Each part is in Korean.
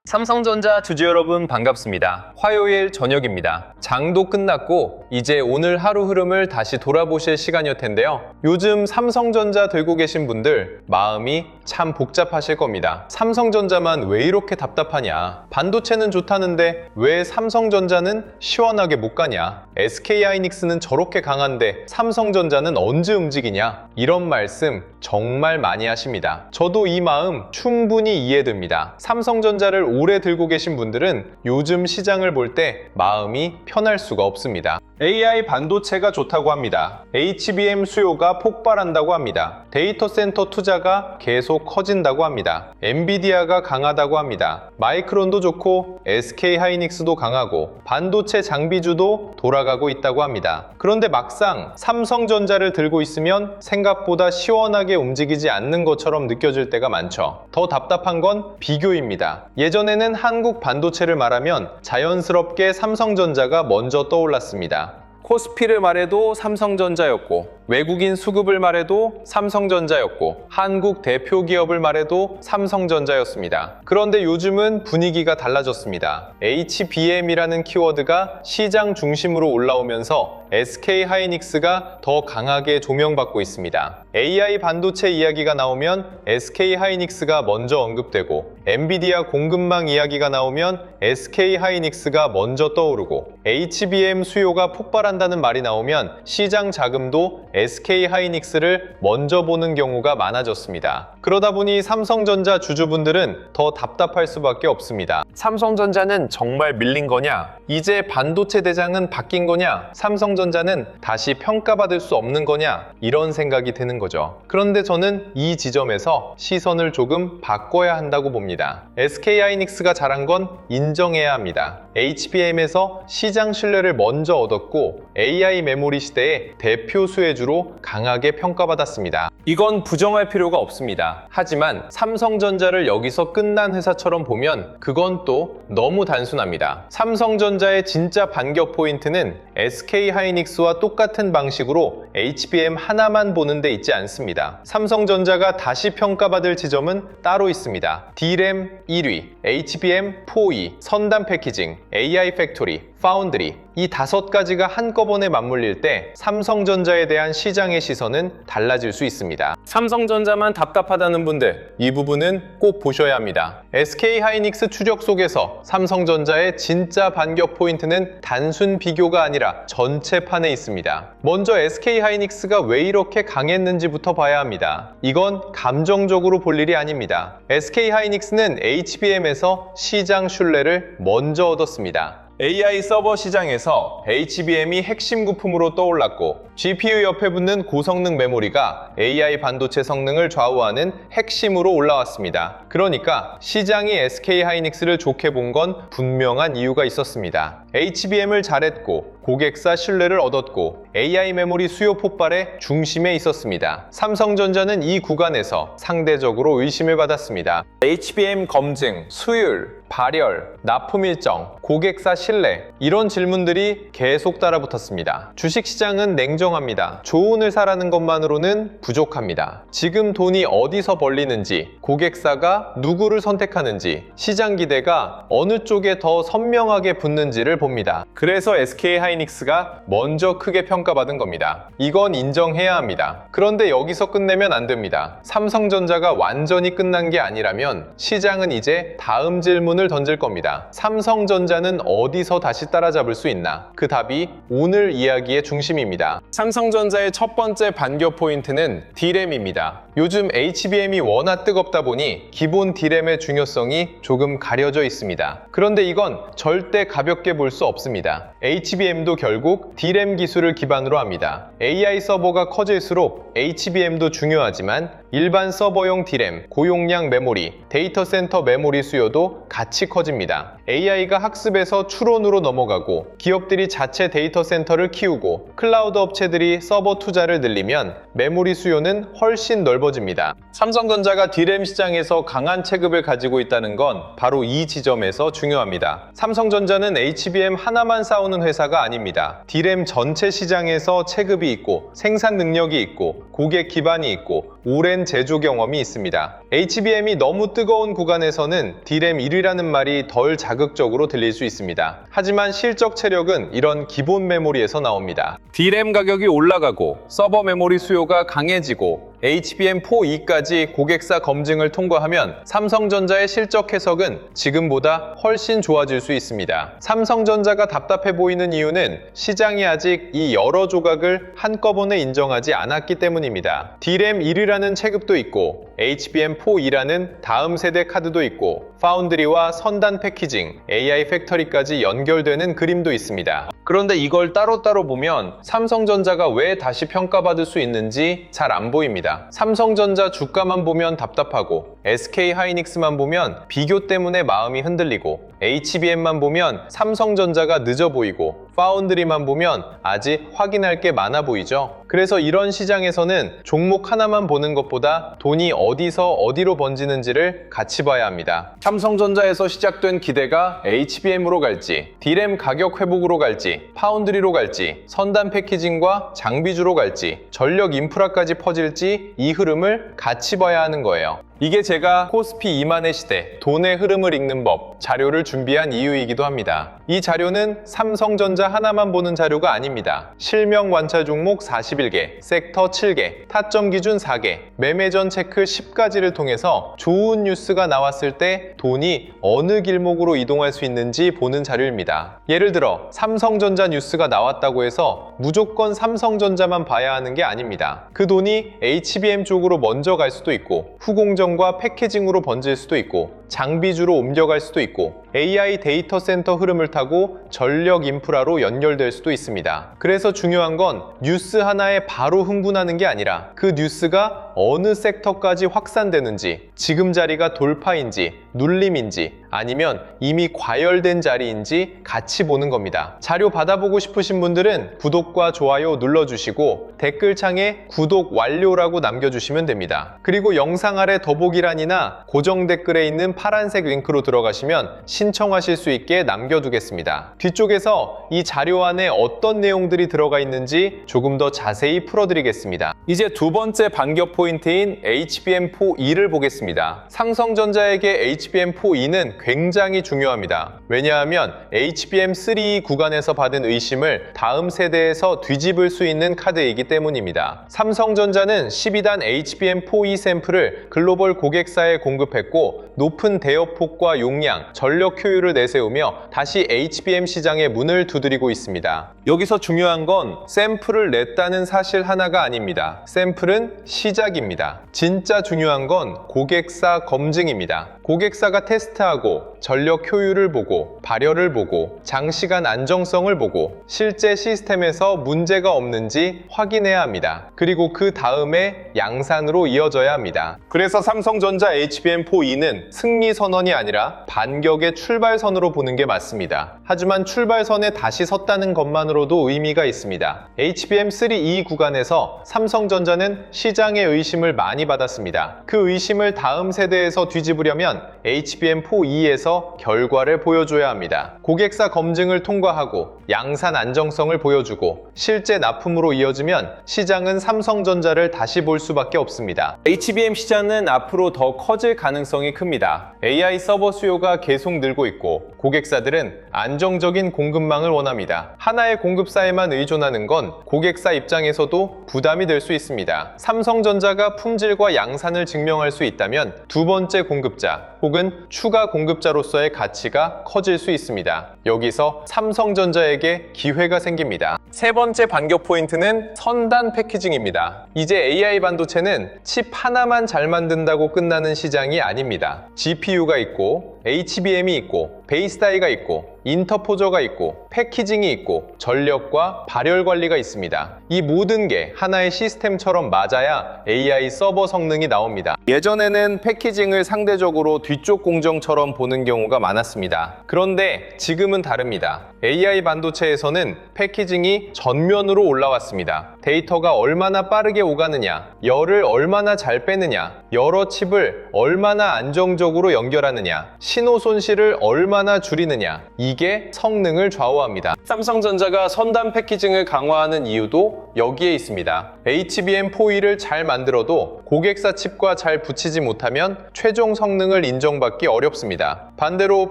삼성전자 주주 여러분 반갑습니다. 화요일 저녁입니다. 장도 끝났고 이제 오늘 하루 흐름을 다시 돌아보실 시간이었 텐데요. 요즘 삼성전자 들고 계신 분들 마음이 참 복잡하실 겁니다. 삼성전자만 왜 이렇게 답답하냐? 반도체는 좋다는데 왜 삼성전자는 시원하게 못 가냐? SK하이닉스는 저렇게 강한데 삼성전자는 언제 움직이냐? 이런 말씀 정말 많이 하십니다. 저도 이 마음 충분히 이해됩니다. 삼성전자를 오래 들고 계신 분들은 요즘 시장을 볼 때 마음이 편할 수가 없습니다. AI 반도체가 좋다고 합니다. HBM 수요가 폭발한다고 합니다. 데이터 센터 투자가 계속 커진다고 합니다. 엔비디아가 강하다고 합니다. 마이크론도 좋고 SK하이닉스도 강하고 반도체 장비주도 돌아가고 있다고 합니다. 그런데 막상 삼성전자를 들고 있으면 생각보다 시원하게 움직이지 않는 것처럼 느껴질 때가 많죠. 더 답답한 건 비교입니다. 예전에는 한국 반도체를 말하면 자연스럽게 삼성전자가 먼저 떠올랐습니다. 코스피를 말해도 삼성전자였고, 외국인 수급을 말해도 삼성전자였고, 한국 대표 기업을 말해도 삼성전자였습니다. 그런데 요즘은 분위기가 달라졌습니다. HBM이라는 키워드가 시장 중심으로 올라오면서 SK하이닉스가 더 강하게 조명받고 있습니다. AI 반도체 이야기가 나오면 SK하이닉스가 먼저 언급되고, 엔비디아 공급망 이야기가 나오면 SK하이닉스가 먼저 떠오르고, HBM 수요가 폭발한다는 말이 나오면 시장 자금도 SK하이닉스를 먼저 보는 경우가 많아졌습니다. 그러다 보니 삼성전자 주주분들은 더 답답할 수밖에 없습니다. 삼성전자는 정말 밀린 거냐? 이제 반도체 대장은 바뀐 거냐? 삼성전자는 다시 평가받을 수 없는 거냐? 이런 생각이 드는 거죠. 그런데 저는 이 지점에서 시선을 조금 바꿔야 한다고 봅니다. SK하이닉스가 잘한 건 인정해야 합니다. HBM에서 시장 신뢰를 먼저 얻었고 AI 메모리 시대의 대표 수혜주로 강하게 평가받았습니다. 이건 부정할 필요가 없습니다. 하지만 삼성전자를 여기서 끝난 회사처럼 보면 그건 또 너무 단순합니다. 삼성전자의 진짜 반격 포인트는 SK하이닉스와 똑같은 방식으로 HBM 하나만 보는 데 있지 않습니다. 삼성전자가 다시 평가받을 지점은 따로 있습니다. D램 1위, HBM 4위, 선단 패키징, AI 팩토리, 파운드리, 이 5가지가 한꺼번에 맞물릴 때 삼성전자에 대한 시장의 시선은 달라질 수 있습니다. 삼성전자만 답답하다는 분들, 이 부분은 꼭 보셔야 합니다. SK하이닉스 추적 속에서 삼성전자의 진짜 반격 포인트는 단순 비교가 아니라 전체판에 있습니다. 먼저 SK하이닉스가 왜 이렇게 강했는지부터 봐야 합니다. 이건 감정적으로 볼 일이 아닙니다. SK하이닉스는 HBM에서 시장 신뢰를 먼저 얻었습니다. AI 서버 시장에서 HBM이 핵심 부품으로 떠올랐고, GPU 옆에 붙는 고성능 메모리가 AI 반도체 성능을 좌우하는 핵심으로 올라왔습니다. 그러니까 시장이 SK하이닉스를 좋게 본 건 분명한 이유가 있었습니다. HBM을 잘했고, 고객사 신뢰를 얻었고, AI 메모리 수요 폭발의 중심에 있었습니다. 삼성전자는 이 구간에서 상대적으로 의심을 받았습니다. HBM 검증, 수율, 발열, 납품 일정, 고객사 신뢰, 이런 질문들이 계속 따라붙었습니다. 주식시장은 냉정합니다. 조언을 사라는 것만으로는 부족합니다. 지금 돈이 어디서 벌리는지, 고객사가 누구를 선택하는지, 시장 기대가 어느 쪽에 더 선명하게 붙는지를 봅니다. 그래서 SK하이닉스가 먼저 크게 평가받은 겁니다. 이건 인정해야 합니다. 그런데 여기서 끝내면 안 됩니다. 삼성전자가 완전히 끝난 게 아니라면 시장은 이제 다음 질문을 던질 겁니다. 삼성전자는 어디서 다시 따라잡을 수 있나? 그 답이 오늘 이야기의 중심입니다. 삼성전자의 첫 번째 반격 포인트는 D램입니다. 요즘 HBM이 워낙 뜨겁다 보니 기본 D램의 중요성이 조금 가려져 있습니다. 그런데 이건 절대 가볍게 볼 수 없습니다. HBM도 결국 D램 기술을 기반으로 합니다. AI 서버가 커질수록 HBM도 중요하지만 일반 서버용 D램, 고용량 메모리, 데이터 센터 메모리 수요도 같이 커집니다. AI가 학습에서 추론으로 넘어가고 기업들이 자체 데이터 센터를 키우고 클라우드 업체들이 서버 투자를 늘리면 메모리 수요는 훨씬 넓어집니다. 삼성전자가 D램 시장에서 강한 체급을 가지고 있다는 건 바로 이 지점에서 중요합니다. 삼성전자는 HBM 하나만 싸우는 회사가 아닙니다. D램 전체 시장에서 체급이 있고 생산 능력이 있고 있고 고객 기반이 있고 오랜 제조 경험이 있습니다. HBM이 너무 뜨거운 구간에서는 D램 1위라는 말이 덜 자극적으로 들릴 수 있습니다. 하지만 실적 체력은 이런 기본 메모리에서 나옵니다. D램 가격이 올라가고 서버 메모리 수요가 강해지고 HBM4E까지 고객사 검증을 통과하면 삼성전자의 실적 해석은 지금보다 훨씬 좋아질 수 있습니다. 삼성전자가 답답해 보이는 이유는 시장이 아직 이 여러 조각을 한꺼번에 인정하지 않았기 때문입니다. D램 1위라는 체급도 있고 HBM4E라는 다음 세대 카드도 있고 파운드리와 선단 패키징, AI 팩터리까지 연결되는 그림도 있습니다. 그런데 이걸 따로따로 보면 삼성전자가 왜 다시 평가받을 수 있는지 잘 안 보입니다. 삼성전자 주가만 보면 답답하고 SK하이닉스만 보면 비교 때문에 마음이 흔들리고 HBM만 보면 삼성전자가 늦어 보이고 파운드리만 보면 아직 확인할 게 많아 보이죠. 그래서 이런 시장에서는 종목 하나만 보는 것보다 돈이 어디서 어디로 번지는지를 같이 봐야 합니다. 삼성전자에서 시작된 기대가 HBM으로 갈지, D램 가격 회복으로 갈지, 파운드리로 갈지, 선단 패키징과 장비주로 갈지, 전력 인프라까지 퍼질지 이 흐름을 같이 봐야 하는 거예요. 이게 제가 코스피 2만의 시대, 돈의 흐름을 읽는 법 자료를 준비한 이유이기도 합니다. 이 자료는 삼성전자 하나만 보는 자료가 아닙니다. 실명 관찰 종목 41개, 섹터 7개, 타점 기준 4개, 매매전 체크 10가지를 통해서 좋은 뉴스가 나왔을 때 돈이 어느 길목으로 이동할 수 있는지 보는 자료입니다. 예를 들어 삼성전자 뉴스가 나왔다고 해서 무조건 삼성전자만 봐야 하는 게 아닙니다. 그 돈이 HBM 쪽으로 먼저 갈 수도 있고 후공정과 패키징으로 번질 수도 있고 장비주로 옮겨갈 수도 있고 AI 데이터 센터 흐름을 타고 전력 인프라로 연결될 수도 있습니다. 그래서 중요한 건 뉴스 하나에 바로 흥분하는 게 아니라 그 뉴스가 어느 섹터까지 확산되는지, 지금 자리가 돌파인지, 눌림인지, 아니면 이미 과열된 자리인지 같이 보는 겁니다. 자료 받아보고 싶으신 분들은 구독과 좋아요 눌러주시고 댓글창에 구독 완료라고 남겨주시면 됩니다. 그리고 영상 아래 더보기란이나 고정 댓글에 있는 파란색 링크로 들어가시면 신청하실 수 있게 남겨두겠습니다. 뒤쪽에서 이 자료 안에 어떤 내용들이 들어가 있는지 조금 더 자세히 풀어드리겠습니다. 이제 두 번째 반격 포인트인 HBM4E를 보겠습니다. 삼성전자에게 HBM4E는 굉장히 중요합니다. 왜냐하면 HBM3E 구간에서 받은 의심을 다음 세대에서 뒤집을 수 있는 카드이기 때문입니다. 삼성전자는 12단 HBM4E 샘플을 글로벌 고객사에 공급했고 높은 대역폭과 용량, 전력 효율을 내세우며 다시 HBM 시장의 문을 두드리고 있습니다. 여기서 중요한 건 샘플을 냈다는 사실 하나가 아닙니다. 샘플은 시작입니다. 진짜 중요한 건 고객사 검증입니다. 고객사가 테스트하고 전력 효율을 보고 발열을 보고 장시간 안정성을 보고 실제 시스템에서 문제가 없는지 확인해야 합니다. 그리고 그 다음에 양산으로 이어져야 합니다. 그래서 삼성전자 HBM4E는 승리 선언이 아니라 반격의 출발선으로 보는 게 맞습니다. 하지만 출발선에 다시 섰다는 것만으로도 의미가 있습니다. HBM3E 구간에서 삼성전자는 시장의 의심을 많이 받았습니다. 그 의심을 다음 세대에서 뒤집으려면 HBM4E에서 결과를 보여줘야 합니다. 고객사 검증을 통과하고 양산 안정성을 보여주고 실제 납품으로 이어지면 시장은 삼성전자를 다시 볼 수밖에 없습니다. HBM 시장은 앞으로 더 커질 가능성이 큽니다. AI 서버 수요가 계속 늘고 있고 고객사들은 안정적인 공급망을 원합니다. 하나의 공급사에만 의존하는 건 고객사 입장에서도 부담이 될 수 있습니다. 삼성전자가 품질과 양산을 증명할 수 있다면 두 번째 공급자 혹은 추가 공급자로서의 가치가 커질 수 있습니다. 여기서 삼성전자에게 기회가 생깁니다. 세 번째 반격 포인트는 선단 패키징입니다. 이제 AI 반도체는 칩 하나만 잘 만든다고 끝나는 시장이 아닙니다. GPU가 있고 HBM이 있고 베이스 다이가 있고 인터포저가 있고 패키징이 있고 전력과 발열 관리가 있습니다. 이 모든 게 하나의 시스템처럼 맞아야 AI 서버 성능이 나옵니다. 예전에는 패키징을 상대적으로 뒤쪽 공정처럼 보는 경우가 많았습니다. 그런데 지금은 다릅니다. AI 반도체에서는 패키징이 전면으로 올라왔습니다. 데이터가 얼마나 빠르게 오가느냐, 열을 얼마나 잘 빼느냐, 여러 칩을 얼마나 안정적으로 연결하느냐, 신호 손실을 얼마나 줄이느냐, 이게 성능을 좌우합니다. 삼성전자가 선단 패키징을 강화하는 이유도 여기에 있습니다. HBM4E를 잘 만들어도 고객사 칩과 잘 붙이지 못하면 최종 성능을 인정받기 어렵습니다. 반대로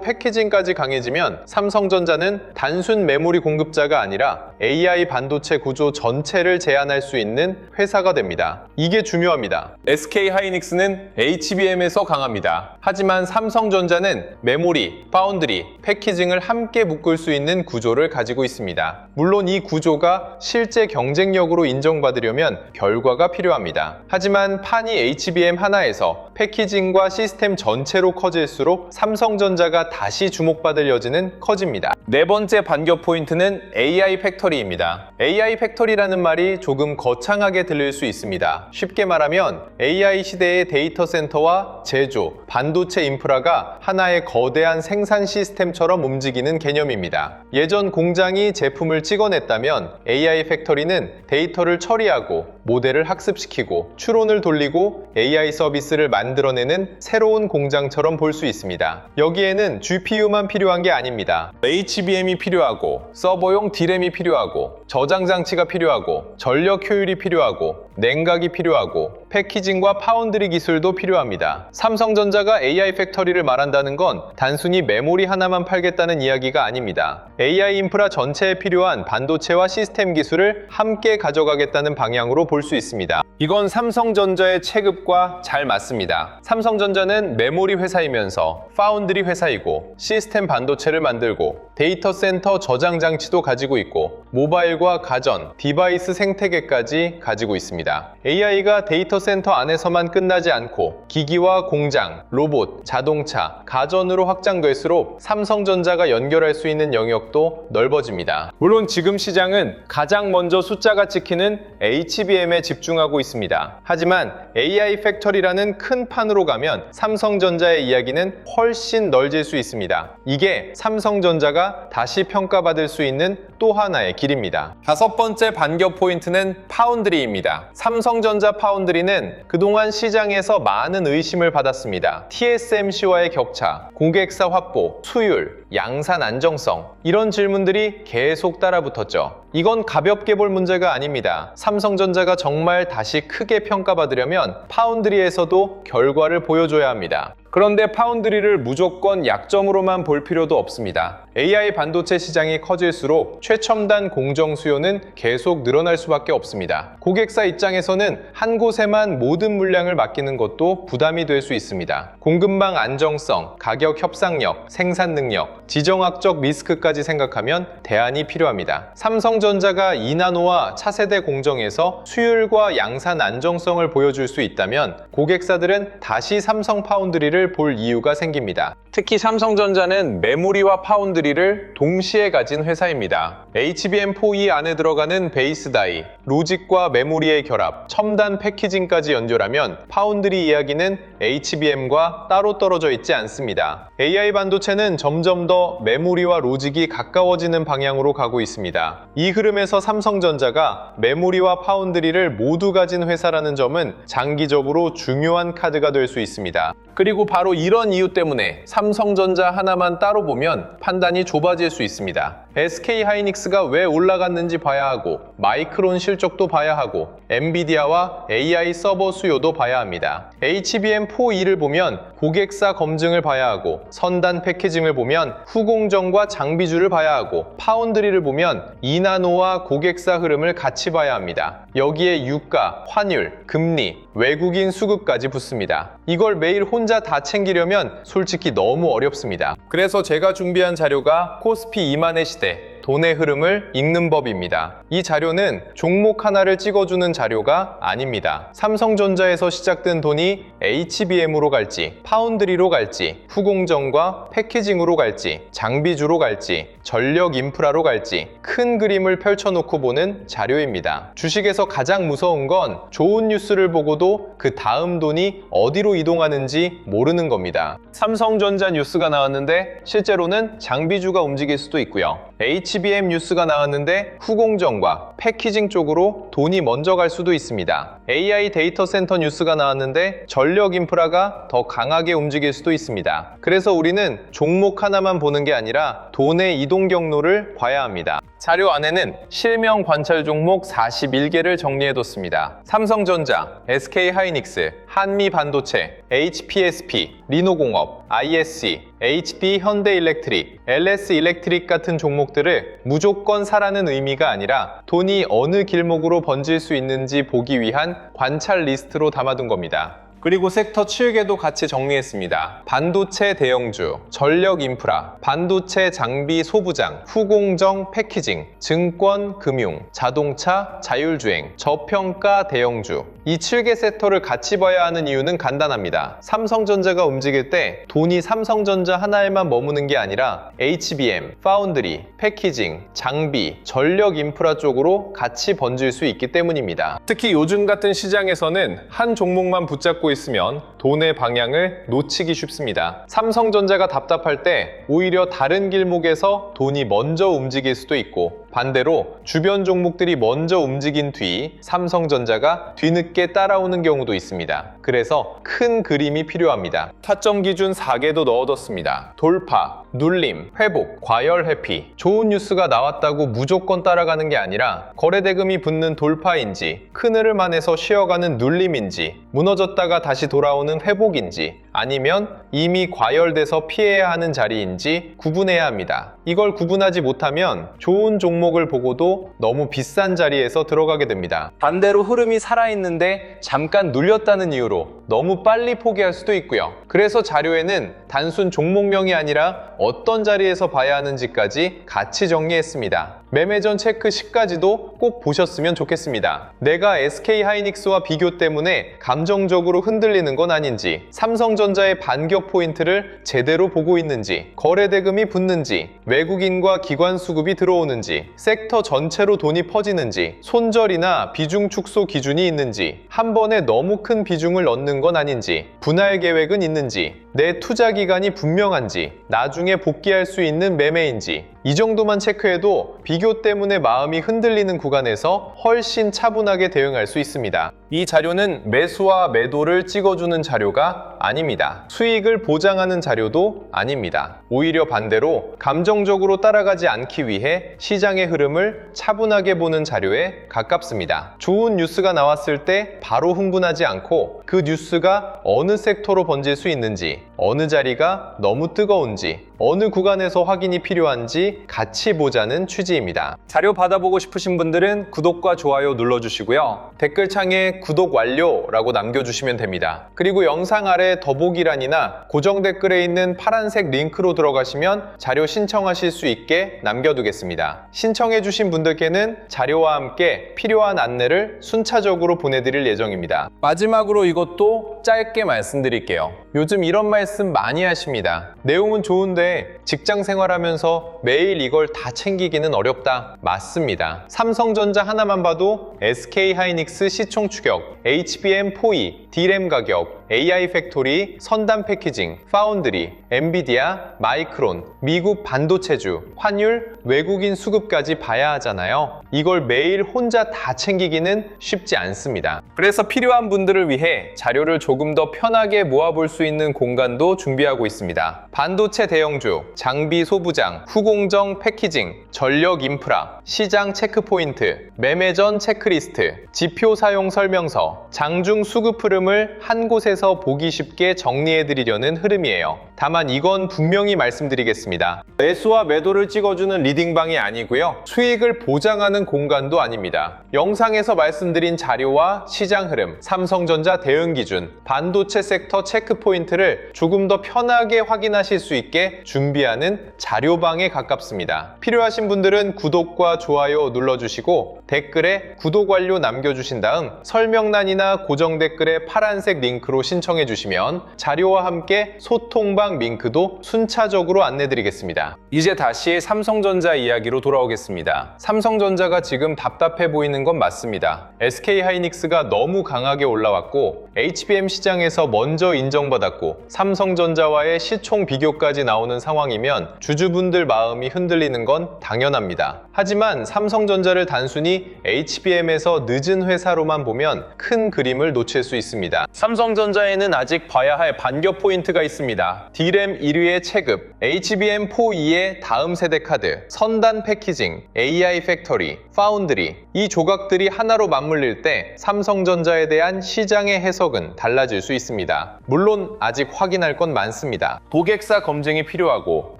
패키징까지 강해지면 삼성전자는 단순 메모리 공급자가 아니라 AI 반도체 구조 전체를 제한할 수 있는 회사가 됩니다. 이게 중요합니다. SK 하이닉스는 HBM에서 강합니다. 하지만 삼성전자는 메모리, 파운드리, 패키징을 함께 묶을 수 있는 구조를 가지고 있습니다. 물론 이 구조가 실제 경쟁력으로 인정받으려면 결과가 필요합니다. 하지만 판이 HBM 하나에서 패키징과 시스템 전체로 커질수록 삼성전자가 다시 주목받을 여지는 커집니다. 네 번째 반격 포인트는 AI 팩토리입니다. AI 팩토리라는 말이 조금 거창하게 들릴 수 있습니다. 쉽게 말하면 AI 시대의 데이터 센터와 제조, 반도체 인프라가 하나의 거대한 생산 시스템처럼 움직이는 개념입니다. 예전 공장이 제품을 찍어냈다면 AI 팩토리는 데이터를 처리하고 모델을 학습시키고 추론을 돌리고 AI 서비스를 만들어내는 새로운 공장처럼 볼 수 있습니다. 여기에는 GPU만 필요한 게 아닙니다. HBM이 필요하고 서버용 D램이 필요하고 저장 장치가 필요하고 전력 효율이 필요하고 냉각이 필요하고 패키징과 파운드리 기술도 필요합니다. 삼성전자가 AI 팩토리를 말한다는 건 단순히 메모리 하나만 팔겠다는 이야기가 아닙니다. AI 인프라 전체에 필요한 반도체와 시스템 기술을 함께 가져가겠다는 방향으로 볼 수 있습니다. 이건 삼성전자의 체급과 잘 맞습니다. 삼성전자는 메모리 회사이면서 파운드리 회사이고 시스템 반도체를 만들고 데이터 센터 저장 장치도 가지고 있고 모바일과 가전, 디바이스 생태계까지 가지고 있습니다. AI가 데이터 센터 안에서만 끝나지 않고 기기와 공장, 로봇, 자동차, 가전으로 확장될수록 삼성전자가 연결할 수 있는 영역도 넓어집니다. 물론 지금 시장은 가장 먼저 숫자가 찍히는 HBM에 집중하고 있습니다. 하지만 AI 팩토리라는 큰 판으로 가면 삼성전자의 이야기는 훨씬 넓어질 수 있습니다. 이게 삼성전자가 다시 평가받을 수 있는 또 하나의 길입니다. 다섯 번째 반격 포인트는 파운드리입니다. 삼성전자 파운드리는 그동안 시장에서 많은 의심을 받았습니다. TSMC와의 격차, 고객사 확보, 수율, 양산 안정성 이런 질문들이 계속 따라붙었죠. 이건 가볍게 볼 문제가 아닙니다. 삼성전자가 정말 다시 크게 평가받으려면 파운드리에서도 결과를 보여줘야 합니다. 그런데 파운드리를 무조건 약점으로만 볼 필요도 없습니다. AI 반도체 시장이 커질수록 최첨단 공정 수요는 계속 늘어날 수밖에 없습니다. 고객사 입장에서는 한 곳에만 모든 물량을 맡기는 것도 부담이 될 수 있습니다. 공급망 안정성, 가격 협상력, 생산 능력, 지정학적 리스크까지 생각하면 대안이 필요합니다. 삼성전자가 2나노와 차세대 공정에서 수율과 양산 안정성을 보여줄 수 있다면 고객사들은 다시 삼성 파운드리를 볼 이유가 생깁니다. 특히 삼성전자는 메모리와 파운드리를 동시에 가진 회사입니다. HBM4E 안에 들어가는 베이스 다이, 로직과 메모리의 결합, 첨단 패키징까지 연결하면 파운드리 이야기는 HBM과 따로 떨어져 있지 않습니다. AI 반도체는 점점 더 메모리와 로직이 가까워지는 방향으로 가고 있습니다. 이 흐름에서 삼성전자가 메모리와 파운드리를 모두 가진 회사라는 점은 장기적으로 중요한 카드가 될 수 있습니다. 그리고 바로 이런 이유 때문에 삼성전자 하나만 따로 보면 판단이 좁아질 수 있습니다. SK 하이닉스가 왜 올라갔는지 봐야 하고 마이크론 실적도 봐야 하고 엔비디아와 AI 서버 수요도 봐야 합니다. HBM4E를 보면 고객사 검증을 봐야 하고 선단 패키징을 보면 후공정과 장비주를 봐야 하고 파운드리를 보면 2나노와 고객사 흐름을 같이 봐야 합니다. 여기에 유가, 환율, 금리, 외국인 수급까지 붙습니다. 이걸 매일 혼자 다 챙기려면 솔직히 너무 어렵습니다. 그래서 제가 준비한 자료가 코스피 2만의 시대, 돈의 흐름을 읽는 법입니다. 이 자료는 종목 하나를 찍어주는 자료가 아닙니다. 삼성전자에서 시작된 돈이 HBM으로 갈지, 파운드리로 갈지, 후공정과 패키징으로 갈지, 장비주로 갈지, 전력 인프라로 갈지 큰 그림을 펼쳐놓고 보는 자료입니다. 주식에서 가장 무서운 건 좋은 뉴스를 보고도 그 다음 돈이 어디로 이동하는지 모르는 겁니다. 삼성전자 뉴스가 나왔는데 실제로는 장비주가 움직일 수도 있고요. HBM 뉴스가 나왔는데 후공정과 패키징 쪽으로 돈이 먼저 갈 수도 있습니다. AI 데이터 센터 뉴스가 나왔는데 전력 인프라가 더 강하게 움직일 수도 있습니다. 그래서 우리는 종목 하나만 보는 게 아니라 돈의 이동 경로를 봐야 합니다. 자료 안에는 실명 관찰 종목 41개를 정리해뒀습니다. 삼성전자, SK하이닉스, 한미반도체, HPSP, 리노공업, ISC, HD 현대일렉트릭, LS일렉트릭 같은 종목들을 무조건 사라는 의미가 아니라 돈이 어느 길목으로 번질 수 있는지 보기 위한 관찰 리스트로 담아둔 겁니다. 그리고 섹터 치우개도 같이 정리했습니다. 반도체 대형주, 전력 인프라, 반도체 장비 소부장, 후공정 패키징, 증권, 금융, 자동차, 자율주행, 저평가 대형주. 이 7개 섹터를 같이 봐야 하는 이유는 간단합니다. 삼성전자가 움직일 때 돈이 삼성전자 하나에만 머무는 게 아니라 HBM, 파운드리, 패키징, 장비, 전력 인프라 쪽으로 같이 번질 수 있기 때문입니다. 특히 요즘 같은 시장에서는 한 종목만 붙잡고 있으면 돈의 방향을 놓치기 쉽습니다. 삼성전자가 답답할 때 오히려 다른 길목에서 돈이 먼저 움직일 수도 있고, 반대로 주변 종목들이 먼저 움직인 뒤 삼성전자가 뒤늦게 따라오는 경우도 있습니다. 그래서 큰 그림이 필요합니다. 타점 기준 4개도 넣어뒀습니다. 돌파, 눌림, 회복, 과열 회피. 좋은 뉴스가 나왔다고 무조건 따라가는 게 아니라 거래대금이 붙는 돌파인지, 그늘을 만에서 쉬어가는 눌림인지, 무너졌다가 다시 돌아오는 회복인지, 아니면 이미 과열돼서 피해야 하는 자리인지 구분해야 합니다. 이걸 구분하지 못하면 좋은 종목을 보고도 너무 비싼 자리에서 들어가게 됩니다. 반대로 흐름이 살아있는데 잠깐 눌렸다는 이유로 너무 빨리 포기할 수도 있고요. 그래서 자료에는 단순 종목명이 아니라 어떤 자리에서 봐야 하는지까지 같이 정리했습니다. 매매 전 체크 10까지도 꼭 보셨으면 좋겠습니다. 내가 SK하이닉스와 비교 때문에 감정적으로 흔들리는 건 아닌지, 삼성전자의 반격 포인트를 제대로 보고 있는지, 거래대금이 붙는지, 외국인과 기관 수급이 들어오는지, 섹터 전체로 돈이 퍼지는지, 손절이나 비중 축소 기준이 있는지, 한 번에 너무 큰 비중을 넣는 건 아닌지, 분할 계획은 있는지, 내 투자 기간이 분명한지, 나중에 복귀할 수 있는 매매인지, 이 정도만 체크해도 비교 때문에 마음이 흔들리는 구간에서 훨씬 차분하게 대응할 수 있습니다. 이 자료는 매수와 매도를 찍어주는 자료가 아닙니다. 수익을 보장하는 자료도 아닙니다. 오히려 반대로 감정적으로 따라가지 않기 위해 시장의 흐름을 차분하게 보는 자료에 가깝습니다. 좋은 뉴스가 나왔을 때 바로 흥분하지 않고 그 뉴스가 어느 섹터로 번질 수 있는지, 어느 자리가 너무 뜨거운지, 어느 구간에서 확인이 필요한지 같이 보자는 취지입니다. 자료 받아보고 싶으신 분들은 구독과 좋아요 눌러주시고요. 댓글창에 구독 완료라고 남겨주시면 됩니다. 그리고 영상 아래 더보기란이나 고정 댓글에 있는 파란색 링크로 들어가시면 자료 신청하실 수 있게 남겨두겠습니다. 신청해주신 분들께는 자료와 함께 필요한 안내를 순차적으로 보내드릴 예정입니다. 마지막으로 이것도 짧게 말씀드릴게요. 요즘 이런 말씀 많이 하십니다. 내용은 좋은데 직장 생활하면서 매일 이걸 다 챙기기는 어렵다. 맞습니다. 삼성전자 하나만 봐도 SK하이닉스 시총 추격, HBM 포이, D램 가격, AI 팩토리, 선단 패키징, 파운드리, 엔비디아, 마이크론, 미국 반도체주, 환율, 외국인 수급까지 봐야 하잖아요. 이걸 매일 혼자 다 챙기기는 쉽지 않습니다. 그래서 필요한 분들을 위해 자료를 조금 더 편하게 모아볼 수 있는 공간도 준비하고 있습니다. 반도체 대형주, 장비 소부장, 후공정 패키징, 전력 인프라, 시장 체크포인트, 매매 전 체크리스트, 지표 사용 설명서, 장중 수급 흐름을 한 곳에서 보기 쉽게 정리해드리려는 흐름이에요. 다만 이건 분명히 말씀드리겠습니다. 매수와 매도를 찍어주는 리딩방이 아니고요. 수익을 보장하는 공간도 아닙니다. 영상에서 말씀드린 자료와 시장 흐름, 삼성전자 대응 기준, 반도체 섹터 체크포인트를 조금 더 편하게 확인하실 수 있게 준비하는 자료방에 가깝습니다. 필요하신 분들은 구독과 좋아요 눌러주시고 댓글에 구독 완료 남겨주신 다음 설명란이나 고정 댓글에 파란색 링크로 메일로 신청해 주시면 자료와 함께 소통방 링크도 순차적으로 안내드리겠습니다. 이제 다시 삼성전자 이야기로 돌아오겠습니다. 삼성전자가 지금 답답해 보이는 건 맞습니다. SK하이닉스가 너무 강하게 올라왔고 HBM 시장에서 먼저 인정받았고 삼성전자와의 시총 비교까지 나오는 상황이면 주주분들 마음이 흔들리는 건 당연합니다. 하지만 삼성전자를 단순히 HBM에서 늦은 회사로만 보면 큰 그림을 놓칠 수 있습니다. 삼성전자에는 아직 봐야 할 반겨 포인트가 있습니다. D램 1위의 체급, HBM4E의 다음 세대 카드, 선단 패키징, AI 팩터리, 파운드리, 이 조각들이 하나로 맞물릴 때 삼성전자에 대한 시장의 해석은 달라질 수 있습니다. 물론 아직 확인할 건 많습니다. 고객사 검증이 필요하고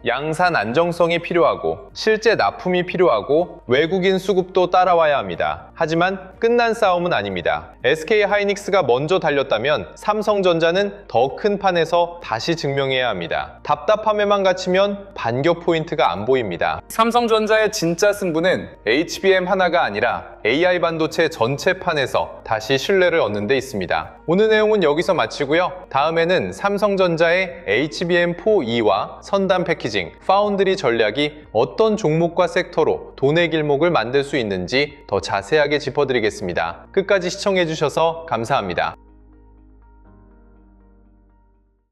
양산 안정성이 필요하고 실제 납품이 필요하고 외국인 수급도 따라와야 합니다. 하지만 끝난 싸움은 아닙니다. SK하이닉스가 먼저 달렸다면 삼성전자는 더 큰 판에서 다시 증명해야 합니다. 답답함에만 갇히면 반겨 포인트가 안 보입니다. 삼성전자의 진짜 승부는 HBM 하나가 아니라 AI 반도체 전체 판에서 다시 신뢰를 얻는 데 있습니다. 오늘 내용은 여기서 마치고요. 다음에는 삼성전자의 HBM4E와 선단 패키징, 파운드리 전략이 어떤 종목과 섹터로 돈의 길목을 만들 수 있는지 더 자세하게 짚어드리겠습니다. 끝까지 시청해주셔서 감사합니다.